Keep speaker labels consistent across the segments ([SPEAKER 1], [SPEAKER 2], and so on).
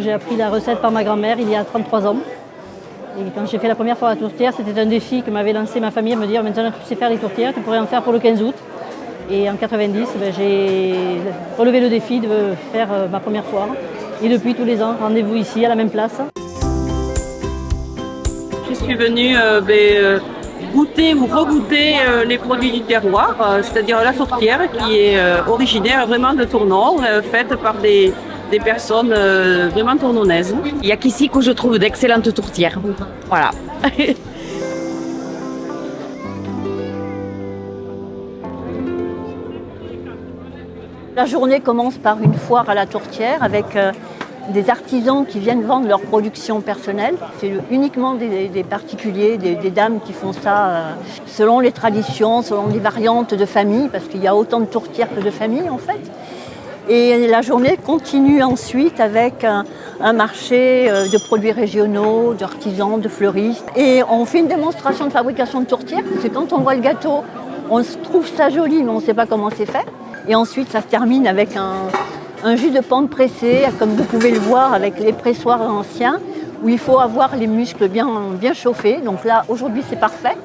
[SPEAKER 1] J'ai appris la recette par ma grand-mère il y a 33 ans. Et quand j'ai fait la première fois la tourtière, c'était un défi que m'avait lancé ma famille à me dire maintenant tu sais faire les tourtières, tu pourrais en faire pour le 15 août. Et en 90, j'ai relevé le défi de faire ma première foire. Et depuis tous les ans, rendez-vous ici à la même place.
[SPEAKER 2] Je suis venue goûter ou regoûter les produits du terroir, c'est-à-dire la tourtière qui est originaire vraiment de Tournon, faite par des personnes vraiment tournonnaises.
[SPEAKER 3] Il n'y a qu'ici que je trouve d'excellentes tourtières. Voilà.
[SPEAKER 1] La journée commence par une foire à la tourtière avec des artisans qui viennent vendre leur production personnelle. C'est uniquement des particuliers, des dames qui font ça selon les traditions, selon les variantes de famille, parce qu'il y a autant de tourtières que de familles en fait. Et la journée continue ensuite avec un marché de produits régionaux, d'artisans, de fleuristes. Et on fait une démonstration de fabrication de tourtières, parce que quand on voit le gâteau, on trouve ça joli, mais on ne sait pas comment c'est fait. Et ensuite, ça se termine avec un jus de pomme pressé, comme vous pouvez le voir avec les pressoirs anciens, où il faut avoir les muscles bien chauffés. Donc là, aujourd'hui, c'est parfait.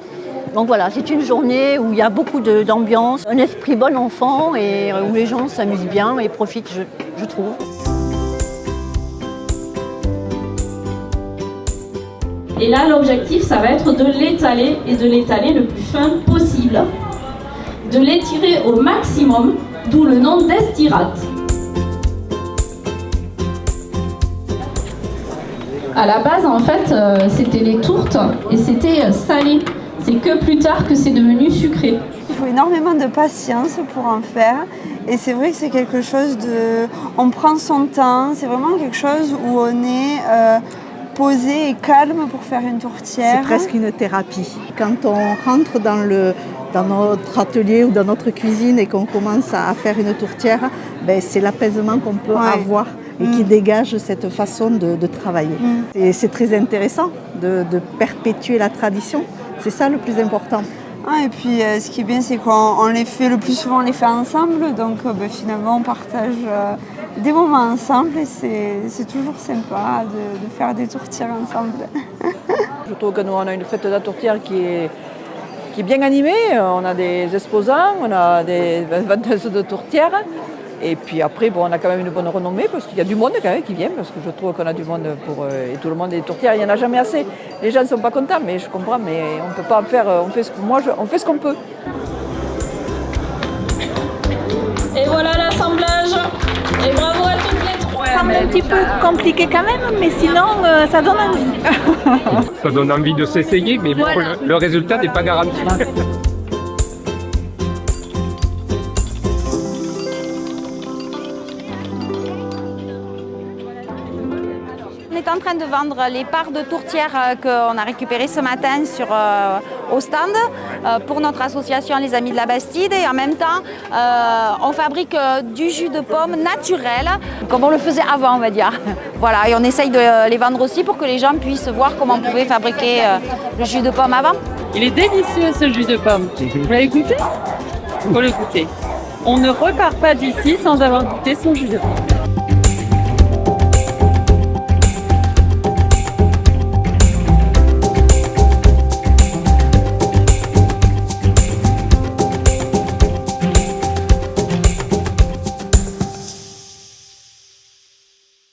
[SPEAKER 1] Donc voilà, c'est une journée où il y a beaucoup d'ambiance, un esprit bon enfant et où les gens s'amusent bien et profitent, je trouve.
[SPEAKER 4] Et là, l'objectif, ça va être de l'étaler et de l'étaler le plus fin possible, de l'étirer au maximum, d'où le nom d'estirade. À la base, en fait, c'était les tourtes et c'était salé. C'est que plus tard que c'est devenu sucré.
[SPEAKER 5] Il faut énormément de patience pour en faire. Et c'est vrai que c'est quelque chose de... On prend son temps, c'est vraiment quelque chose où on est posé et calme pour faire une tourtière.
[SPEAKER 6] C'est presque une thérapie. Quand on rentre dans notre atelier ou dans notre cuisine et qu'on commence à faire une tourtière, c'est l'apaisement qu'on peut avoir et qui dégage cette façon de travailler. Et c'est très intéressant de perpétuer la tradition. C'est ça le plus important.
[SPEAKER 5] Et puis ce qui est bien, c'est qu'on les fait le plus souvent, on les fait ensemble. Donc finalement, on partage des moments ensemble et c'est toujours sympa de faire des tourtières ensemble.
[SPEAKER 7] Je trouve que nous, on a une fête de la tourtière qui est bien animée. On a des exposants, on a des vendeuses de tourtières. Et puis après, on a quand même une bonne renommée parce qu'il y a du monde quand même qui vient, parce que je trouve qu'on a du monde et tout le monde est tourtière. Il n'y en a jamais assez. Les gens ne sont pas contents, mais je comprends, mais on ne peut pas en faire, on fait ce qu'on peut.
[SPEAKER 4] Et voilà l'assemblage. Et bravo à toutes les trois.
[SPEAKER 8] Ça semble un petit peu compliqué quand même, mais sinon ça donne envie.
[SPEAKER 9] Ça donne envie de s'essayer, mais voilà. Le résultat n'est pas garanti.
[SPEAKER 10] On est en train de vendre les parts de tourtière qu'on a récupérées ce matin au stand pour notre association Les Amis de la Bastide. Et en même temps, on fabrique du jus de pomme naturel, comme on le faisait avant, on va dire. Voilà, et on essaye de les vendre aussi pour que les gens puissent voir comment on pouvait fabriquer le jus de pomme avant.
[SPEAKER 2] Il est délicieux ce jus de pomme. Vous l'avez goûté ? Il faut le goûter. On ne repart pas d'ici sans avoir goûté son jus de pomme.